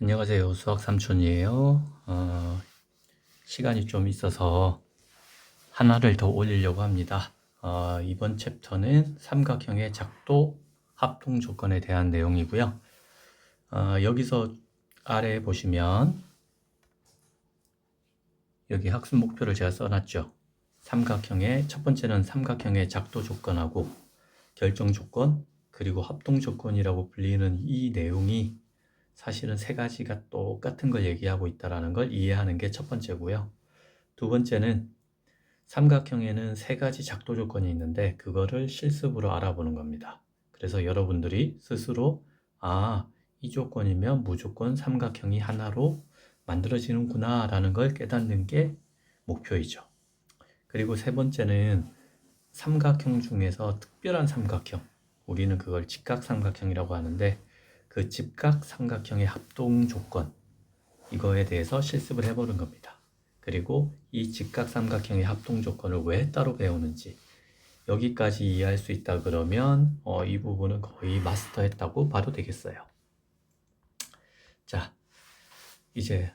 안녕하세요. 수학 삼촌이에요. 시간이 좀 있어서 하나를 더 올리려고 합니다. 이번 챕터는 삼각형의 작도 합동 조건에 대한 내용이고요. 여기서 아래에 보시면 여기 학습 목표를 제가 써놨죠. 첫 번째는 삼각형의 작도 조건하고 결정 조건, 그리고 합동 조건이라고 불리는 이 내용이 사실은 세 가지가 똑같은 걸 얘기하고 있다는 걸 이해하는 게 첫 번째고요. 두 번째는 삼각형에는 세 가지 작도 조건이 있는데 그거를 실습으로 알아보는 겁니다. 그래서 여러분들이 스스로 이 조건이면 무조건 삼각형이 하나로 만들어지는구나 라는 걸 깨닫는 게 목표이죠. 그리고 세 번째는 삼각형 중에서 특별한 삼각형, 우리는 그걸 직각삼각형이라고 하는데 그 직각삼각형의 합동 조건, 이거에 대해서 실습을 해보는 겁니다. 그리고 이 직각삼각형의 합동 조건을 왜 따로 배우는지, 여기까지 이해할 수 있다 그러면 이 부분은 거의 마스터했다고 봐도 되겠어요. 자, 이제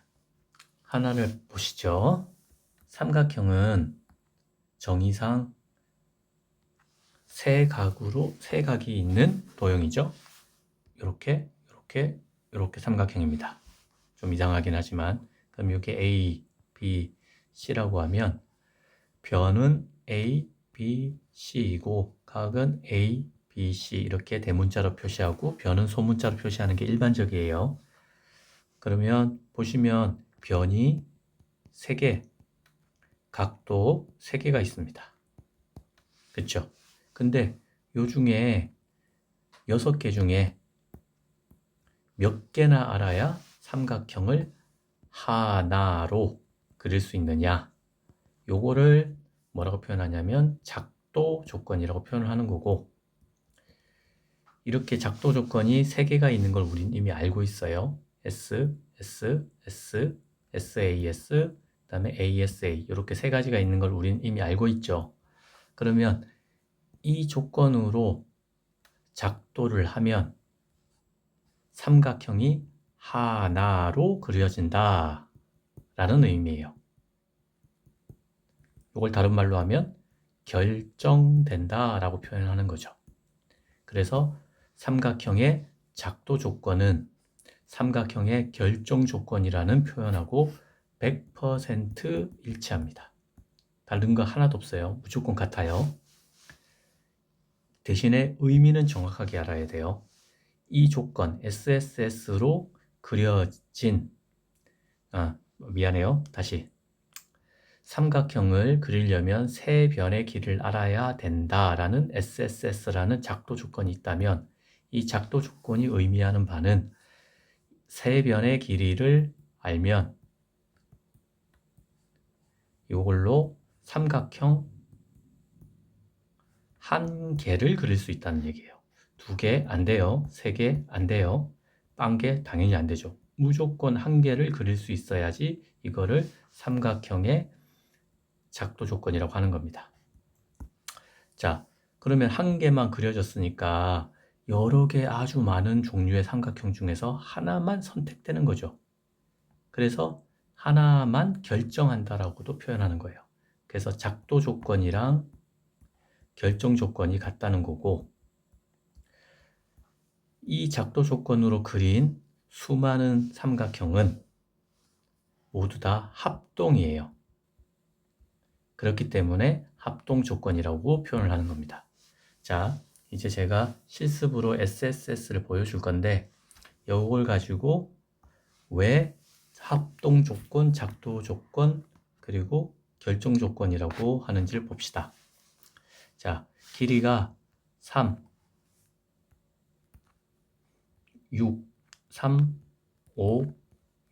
하나를 보시죠. 삼각형은 정의상 세 각이 있는 도형이죠. 이렇게 삼각형입니다. 좀 이상하긴 하지만, 그럼 이게 A, B, C라고 하면 변은 A, B, C이고 각은 A, B, C 이렇게 대문자로 표시하고 변은 소문자로 표시하는 게 일반적이에요. 그러면 보시면 변이 3개, 각도 3개가 있습니다. 그쵸? 근데 요 중에 6개 중에 몇 개나 알아야 삼각형을 하나로 그릴 수 있느냐? 요거를 뭐라고 표현하냐면 작도 조건이라고 표현을 하는 거고, 이렇게 작도 조건이 3개가 있는 걸 우린 이미 알고 있어요. S, S, S, SAS, 그 다음에 ASA 이렇게 3가지가 있는 걸 우린 이미 알고 있죠. 그러면 이 조건으로 작도를 하면 삼각형이 하나로 그려진다 라는 의미예요. 이걸 다른 말로 하면 결정된다 라고 표현하는 거죠. 그래서 삼각형의 작도 조건은 삼각형의 결정 조건이라는 표현하고 100% 일치합니다. 다른 거 하나도 없어요. 무조건 같아요. 대신에 의미는 정확하게 알아야 돼요. 이 조건 SSS로 그려진 미안해요. 다시 삼각형을 그리려면 세 변의 길을 알아야 된다라는 SSS라는 작도 조건이 있다면, 이 작도 조건이 의미하는 바는 세 변의 길이를 알면 이걸로 삼각형 한 개를 그릴 수 있다는 얘기예요. 2개 안 돼요. 3개 안 돼요. 1개 당연히 안 되죠. 무조건 한 개를 그릴 수 있어야지 이거를 삼각형의 작도 조건이라고 하는 겁니다. 자, 그러면 한 개만 그려졌으니까 여러 개 아주 많은 종류의 삼각형 중에서 하나만 선택되는 거죠. 그래서 하나만 결정한다라고도 표현하는 거예요. 그래서 작도 조건이랑 결정 조건이 같다는 거고, 이 작도 조건으로 그린 수많은 삼각형은 모두 다 합동이에요. 그렇기 때문에 합동 조건이라고 표현을 하는 겁니다. 자, 이제 제가 실습으로 SSS를 보여줄 건데 이걸 가지고 왜 합동 조건, 작도 조건, 그리고 결정 조건이라고 하는지를 봅시다. 자, 길이가 3, 6, 3, 5,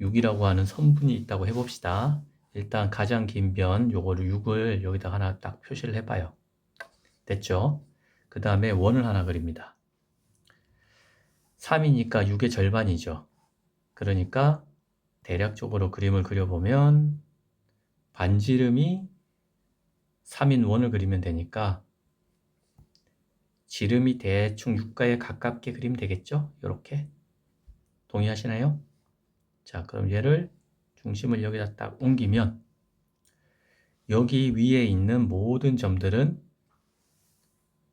6이라고 하는 선분이 있다고 해봅시다. 일단 가장 긴 변, 요거를 6을 여기다 하나 딱 표시를 해봐요. 됐죠? 그 다음에 원을 하나 그립니다. 3이니까 6의 절반이죠. 그러니까 대략적으로 그림을 그려보면 반지름이 3인 원을 그리면 되니까 지름이 대충 6가에 가깝게 그리면 되겠죠? 이렇게. 동의하시나요? 자, 그럼 얘를 중심을 여기다 딱 옮기면 여기 위에 있는 모든 점들은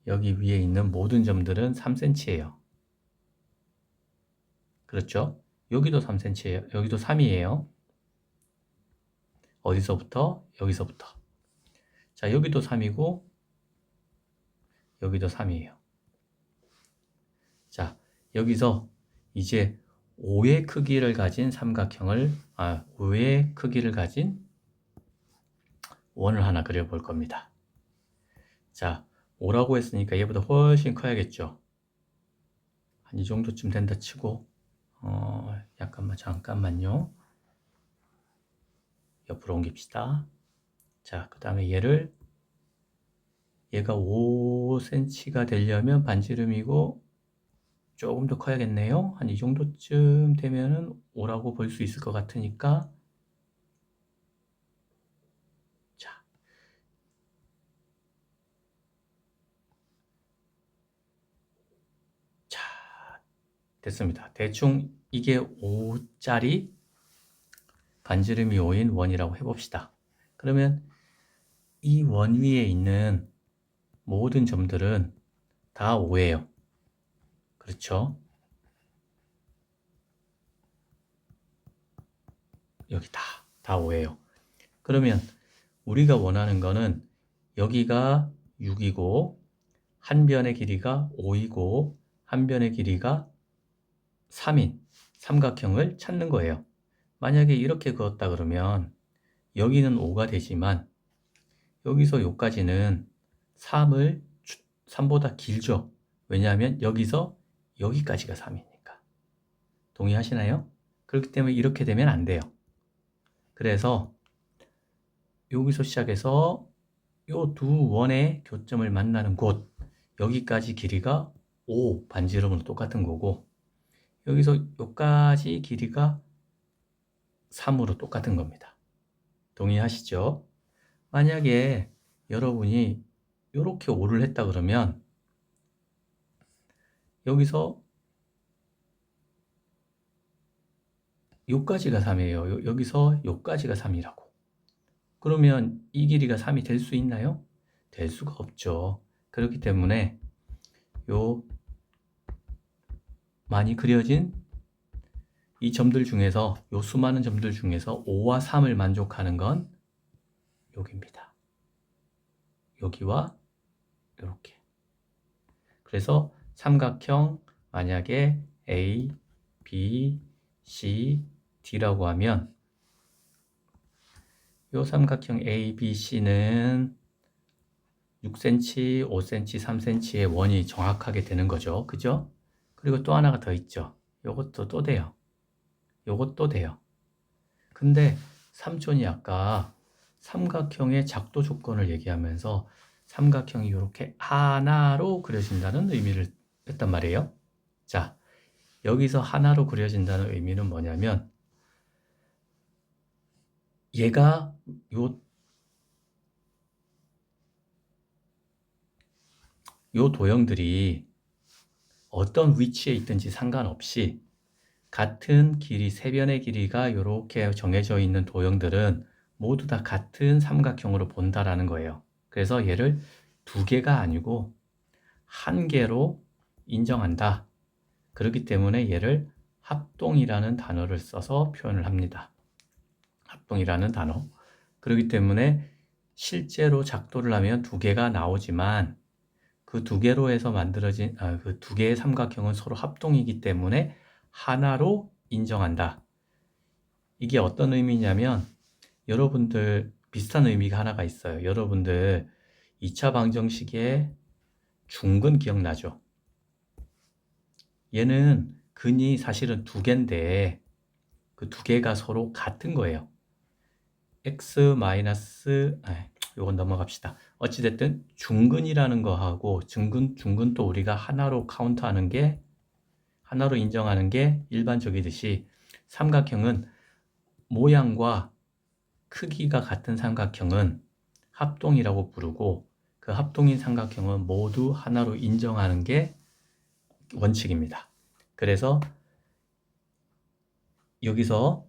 3cm예요. 그렇죠? 여기도 3cm예요. 여기도 3이에요. 어디서부터? 여기서부터. 자, 여기도 3이고 여기도 3이에요. 자, 여기서 이제 5의 크기를 가진 5의 크기를 가진 원을 하나 그려볼 겁니다. 자, 5라고 했으니까 얘보다 훨씬 커야겠죠. 한 이 정도쯤 된다 치고 잠깐만요. 옆으로 옮깁시다. 자, 그 다음에 얘가 5cm가 되려면 반지름이고 조금 더 커야겠네요. 한 이 정도쯤 되면은 5라고 볼 수 있을 것 같으니까 자, 됐습니다. 대충 이게 5짜리 반지름이 5인 원이라고 해봅시다. 그러면 이 원 위에 있는 모든 점들은 다 5예요. 그렇죠? 여기 다 5예요. 그러면 우리가 원하는 거는 여기가 6이고 한 변의 길이가 5이고 한 변의 길이가 3인 삼각형을 찾는 거예요. 만약에 이렇게 그었다 그러면 여기는 5가 되지만 여기서 여기까지는 3보다 길죠. 왜냐하면 여기서 여기까지가 3이니까. 동의하시나요? 그렇기 때문에 이렇게 되면 안 돼요. 그래서 여기서 시작해서 요 두 원의 교점을 만나는 곳, 여기까지 길이가 5 반지름으로 똑같은 거고 여기서 여기까지 길이가 3으로 똑같은 겁니다. 동의하시죠? 만약에 여러분이 이렇게 5를 했다 그러면 여기서 요까지가 3이에요. 여기서 요까지가 3이라고. 그러면 이 길이가 3이 될 수 있나요? 될 수가 없죠. 그렇기 때문에 요 많이 그려진 이 점들 중에서 요 수많은 점들 중에서 5와 3을 만족하는 건 여기입니다. 여기와 이렇게. 그래서 삼각형 만약에 A, B, C, D라고 하면 요 삼각형 A, B, C는 6cm, 5cm, 3cm의 원이 정확하게 되는 거죠. 그죠? 그리고 또 하나가 더 있죠. 요것도 또 돼요. 요것도 돼요. 근데 삼촌이 아까 삼각형의 작도 조건을 얘기하면서 삼각형이 이렇게 하나로 그려진다는 의미를 했단 말이에요. 자, 여기서 하나로 그려진다는 의미는 뭐냐면 얘가 요 도형들이 어떤 위치에 있든지 상관없이 같은 길이, 세 변의 길이가 이렇게 정해져 있는 도형들은 모두 다 같은 삼각형으로 본다라는 거예요. 그래서 얘를 두 개가 아니고 한 개로 인정한다. 그렇기 때문에 얘를 합동이라는 단어를 써서 표현을 합니다. 합동이라는 단어. 그렇기 때문에 실제로 작도를 하면 두 개가 나오지만 그 두 개로 해서 만들어진 그 두 개의 삼각형은 서로 합동이기 때문에 하나로 인정한다. 이게 어떤 의미냐면 여러분들 비슷한 의미가 하나가 있어요. 여러분들 2차 방정식의 중근 기억나죠? 얘는 근이 사실은 두 개인데 그 두 개가 서로 같은 거예요. x 마이너스 요건 넘어갑시다. 어찌됐든 중근이라는 거하고 중근 또 우리가 하나로 카운트하는 게 하나로 인정하는 게 일반적이듯이 삼각형은 모양과 크기가 같은 삼각형은 합동이라고 부르고 그 합동인 삼각형은 모두 하나로 인정하는 게 원칙입니다. 그래서 여기서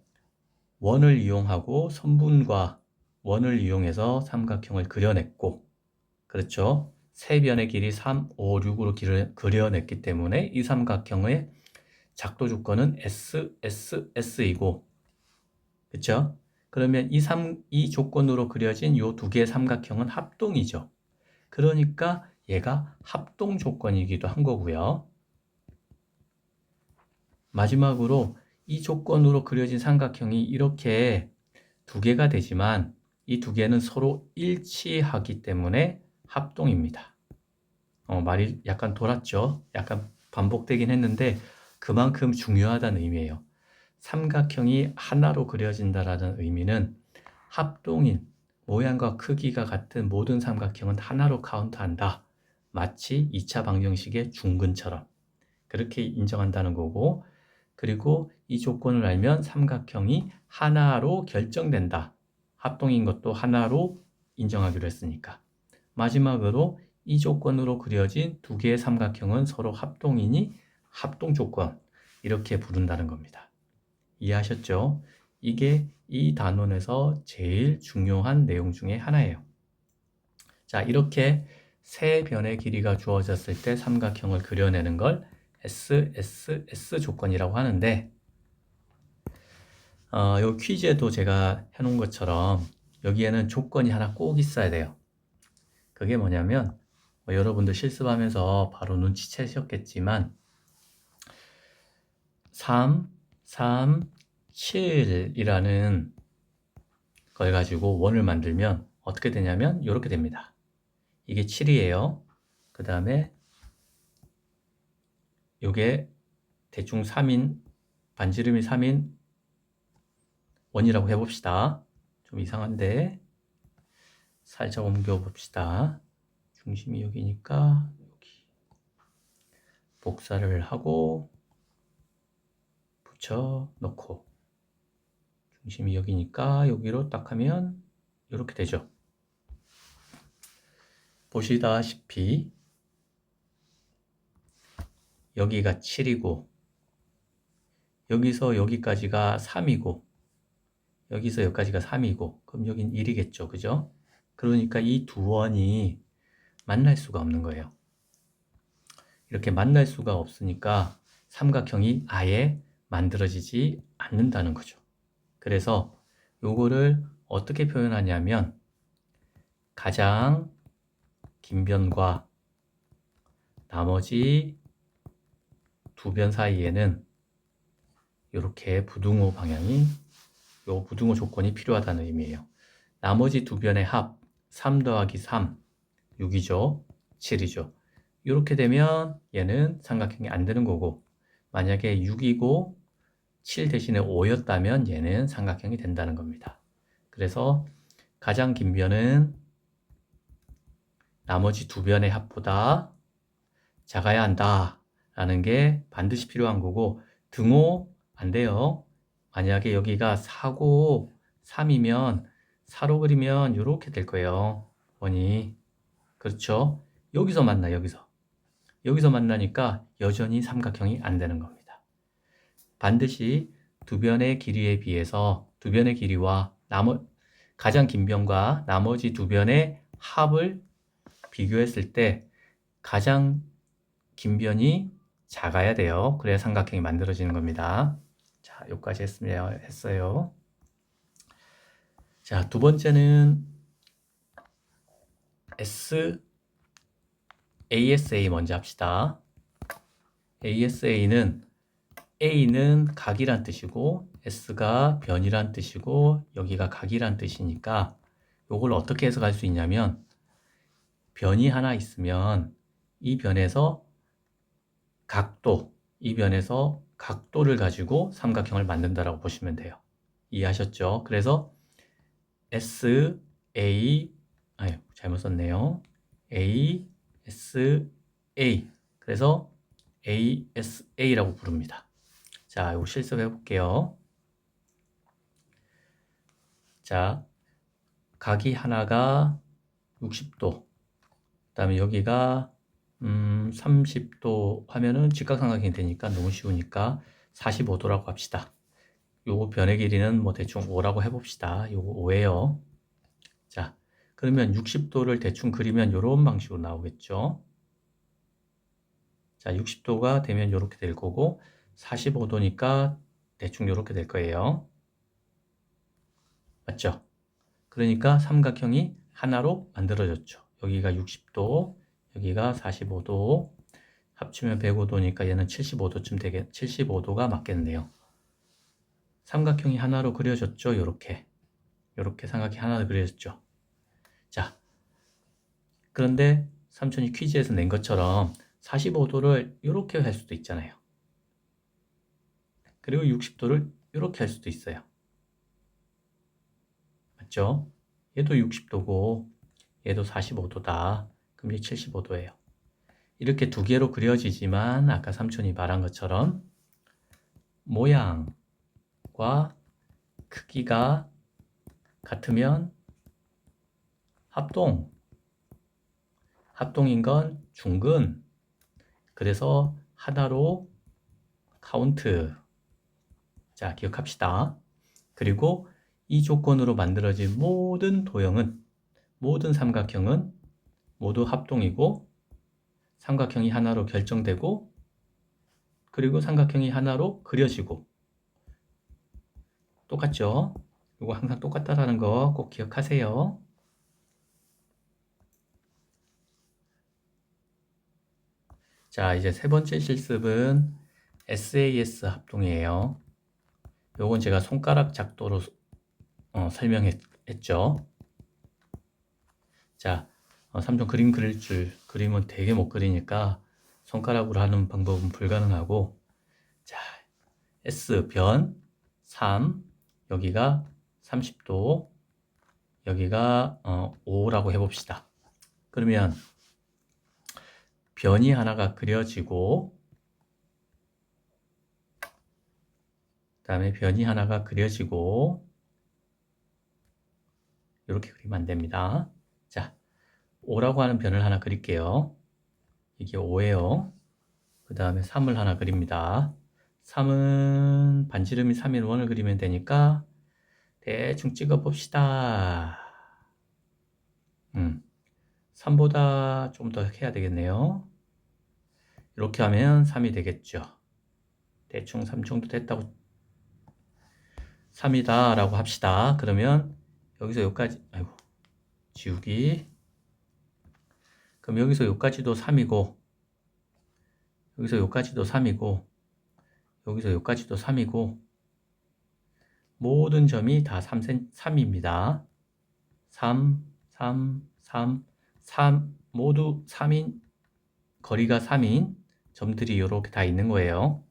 원을 이용하고 선분과 원을 이용해서 삼각형을 그려냈고, 그렇죠? 세 변의 길이 3, 5, 6으로 그려냈기 때문에 이 삼각형의 작도 조건은 S, S, S이고, 그렇죠? 그러면 이 조건으로 그려진 이 두 개의 삼각형은 합동이죠. 그러니까 얘가 합동 조건이기도 한 거고요. 마지막으로 이 조건으로 그려진 삼각형이 이렇게 두 개가 되지만 이 두 개는 서로 일치하기 때문에 합동입니다. 말이 약간 돌았죠? 약간 반복되긴 했는데 그만큼 중요하다는 의미예요. 삼각형이 하나로 그려진다라는 의미는 합동인 모양과 크기가 같은 모든 삼각형은 하나로 카운트한다. 마치 2차 방정식의 중근처럼 그렇게 인정한다는 거고, 그리고 이 조건을 알면 삼각형이 하나로 결정된다. 합동인 것도 하나로 인정하기로 했으니까. 마지막으로 이 조건으로 그려진 두 개의 삼각형은 서로 합동이니 합동 조건, 이렇게 부른다는 겁니다. 이해하셨죠? 이게 이 단원에서 제일 중요한 내용 중에 하나예요. 자, 이렇게 세 변의 길이가 주어졌을 때 삼각형을 그려내는 걸 SSS 조건이라고 하는데, 요 퀴즈에도 제가 해놓은 것처럼 여기에는 조건이 하나 꼭 있어야 돼요. 그게 뭐냐면, 여러분들 실습하면서 바로 눈치채셨겠지만 3, 3, 7이라는 걸 가지고 원을 만들면 어떻게 되냐면 이렇게 됩니다. 이게 7이에요. 그 다음에 요게 대충 3인, 반지름이 3인 원이라고 해봅시다. 좀 이상한데 살짝 옮겨 봅시다. 중심이 여기니까 여기 복사를 하고 붙여 놓고, 중심이 여기니까 여기로 딱 하면 이렇게 되죠. 보시다시피 여기가 7이고 여기서 여기까지가 3이고 여기서 여기까지가 3이고 그럼 여긴 1이겠죠. 그죠? 그러니까 이 두 원이 만날 수가 없는 거예요. 이렇게 만날 수가 없으니까 삼각형이 아예 만들어지지 않는다는 거죠. 그래서 요거를 어떻게 표현하냐면 가장 긴 변과 나머지 두 변 사이에는 이렇게 부등호 방향이, 요 부등호 조건이 필요하다는 의미예요. 나머지 두 변의 합 3 더하기 3 6이죠. 7이죠. 이렇게 되면 얘는 삼각형이 안 되는 거고, 만약에 6이고 7 대신에 5였다면 얘는 삼각형이 된다는 겁니다. 그래서 가장 긴 변은 나머지 두 변의 합보다 작아야 한다 라는 게 반드시 필요한 거고, 등호 안 돼요. 만약에 여기가 4고 3이면 4로 그리면 이렇게 될 거예요. 원이. 그렇죠? 여기서 만나, 여기서 만나니까 여전히 삼각형이 안 되는 겁니다. 반드시 두 변의 길이에 비해서 두 변의 길이와 가장 긴 변과 나머지 두 변의 합을 비교했을 때 가장 긴 변이 작아야 돼요. 그래야 삼각형이 만들어지는 겁니다. 자, 여기까지 했어요. 자, 두 번째는 ASA 먼저 합시다. ASA는 A는 각이란 뜻이고 S가 변이란 뜻이고 여기가 각이란 뜻이니까 이걸 어떻게 해석할 수 있냐면, 변이 하나 있으면 이 변에서 각도를 가지고 삼각형을 만든다라고 보시면 돼요. 이해하셨죠? 그래서 잘못 썼네요. ASA. 그래서 ASA라고 부릅니다. 자, 이거 실습해 볼게요. 자, 각이 하나가 60도, 그 다음에 여기가 30도 하면은 직각삼각형이 되니까 너무 쉬우니까 45도라고 합시다. 요거 변의 길이는 뭐 대충 5라고 해봅시다. 요거 5예요. 자, 그러면 60도를 대충 그리면 요런 방식으로 나오겠죠. 자, 60도가 되면 요렇게 될 거고 45도니까 대충 요렇게 될 거예요. 맞죠? 그러니까 삼각형이 하나로 만들어졌죠. 여기가 60도, 여기가 45도, 합치면 105도니까 얘는 75도쯤 되게 75도가 맞겠네요. 삼각형이 하나로 그려졌죠. 요렇게 삼각형이 하나로 그려졌죠. 자, 그런데 삼촌이 퀴즈에서 낸 것처럼 45도를 이렇게 할 수도 있잖아요. 그리고 60도를 이렇게 할 수도 있어요. 맞죠? 얘도 60도고 얘도 45도다. 그럼 이게 75도예요. 이렇게 두 개로 그려지지만 아까 삼촌이 말한 것처럼 모양과 크기가 같으면 합동인 건 중근. 그래서 하나로 카운트. 자, 기억합시다. 그리고 이 조건으로 만들어진 모든 삼각형은 모두 합동이고 삼각형이 하나로 결정되고 그리고 삼각형이 하나로 그려지고 똑같죠? 이거 항상 똑같다라는 거 꼭 기억하세요. 자, 이제 세 번째 실습은 SAS 합동이에요. 요건 제가 손가락 작도로 설명했죠. 자, 삼촌 그림 그릴 줄 그림은 되게 못 그리니까 손가락으로 하는 방법은 불가능하고 자, S 변 3, 여기가 30도, 여기가 5라고 해봅시다. 그러면 변이 하나가 그려지고 그다음에 변이 하나가 그려지고 이렇게 그리면 안 됩니다. 자, 5라고 하는 변을 하나 그릴게요. 이게 5예요. 그 다음에 3을 하나 그립니다. 3은 반지름이 3인 원을 그리면 되니까 대충 찍어 봅시다. 3보다 좀 더 해야 되겠네요. 이렇게 하면 3이 되겠죠. 대충 3 정도 됐다고 3이다 라고 합시다. 그러면 여기서 여기까지 아이고 지우기. 그럼 여기서 여기까지도 3이고 여기서 여기까지도 3이고 여기서 여기까지도 3이고 모든 점이 다 3입니다. 3, 3, 3, 3 모두 3인 거리가 3인 점들이 이렇게 다 있는 거예요.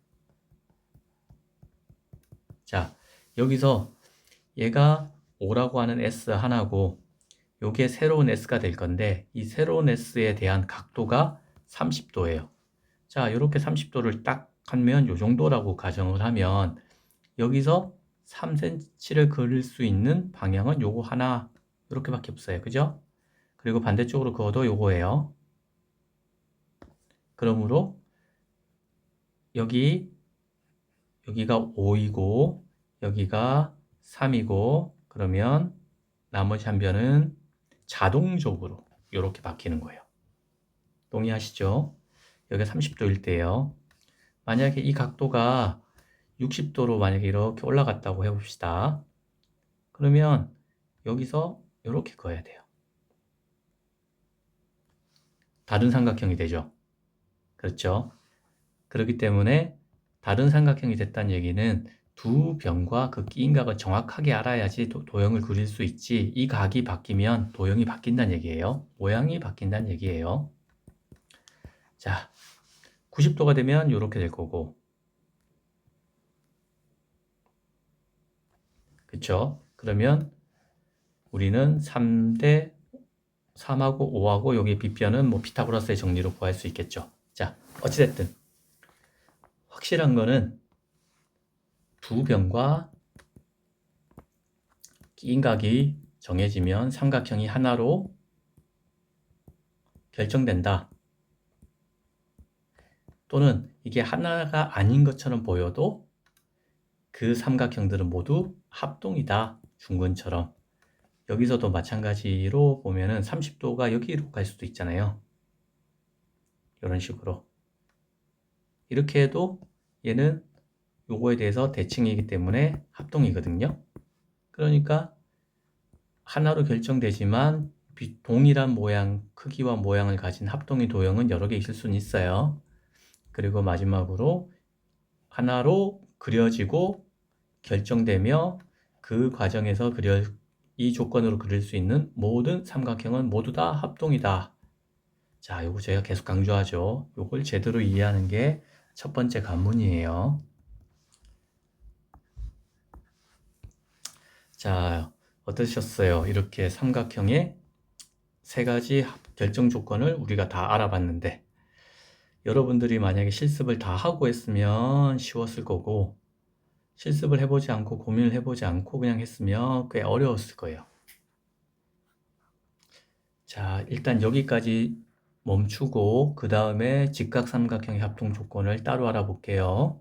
자, 여기서 얘가 5라고 하는 S 하나고 요게 새로운 S가 될 건데 이 새로운 S에 대한 각도가 30도예요. 자, 이렇게 30도를 딱 하면 요 정도라고 가정을 하면 여기서 3cm를 그릴 수 있는 방향은 요거 하나 이렇게밖에 없어요. 그죠? 그리고 반대쪽으로 그어도 요거예요. 그러므로 여기가 5이고 여기가 3이고 그러면 나머지 한 변은 자동적으로 이렇게 바뀌는 거예요. 동의하시죠? 여기가 30도일 때예요. 만약에 이 각도가 60도로 만약에 이렇게 올라갔다고 해봅시다. 그러면 여기서 이렇게 그어야 돼요. 다른 삼각형이 되죠. 그렇죠? 그렇기 때문에 다른 삼각형이 됐다는 얘기는 두 변과 그 끼인각을 정확하게 알아야지 도형을 그릴 수 있지 이 각이 바뀌면 도형이 바뀐다는 얘기예요. 모양이 바뀐다는 얘기예요. 자, 90도가 되면 이렇게 될 거고 그쵸? 그러면 우리는 3대 3하고 5하고 여기 빗변은 뭐 피타고라스의 정리로 구할 수 있겠죠. 자, 어찌됐든 확실한 거는 두 변과 끼인각이 정해지면 삼각형이 하나로 결정된다. 또는 이게 하나가 아닌 것처럼 보여도 그 삼각형들은 모두 합동이다. 중근처럼. 여기서도 마찬가지로 보면은 30도가 여기로 갈 수도 있잖아요. 이런 식으로. 이렇게 해도 얘는 요거에 대해서 대칭이기 때문에 합동이거든요. 그러니까 하나로 결정되지만 동일한 모양, 크기와 모양을 가진 합동의 도형은 여러 개 있을 수는 있어요. 그리고 마지막으로 하나로 그려지고 결정되며 그 과정에서 이 조건으로 그릴 수 있는 모든 삼각형은 모두 다 합동이다. 자, 요거 제가 계속 강조하죠. 요걸 제대로 이해하는 게 첫 번째 관문이에요. 자, 어떠셨어요? 이렇게 삼각형의 세 가지 결정 조건을 우리가 다 알아봤는데, 여러분들이 만약에 실습을 다 하고 했으면 쉬웠을 거고, 실습을 해보지 않고 고민을 해보지 않고 그냥 했으면 꽤 어려웠을 거예요. 자, 일단 여기까지 멈추고 그 다음에 직각삼각형의 합동 조건을 따로 알아볼게요.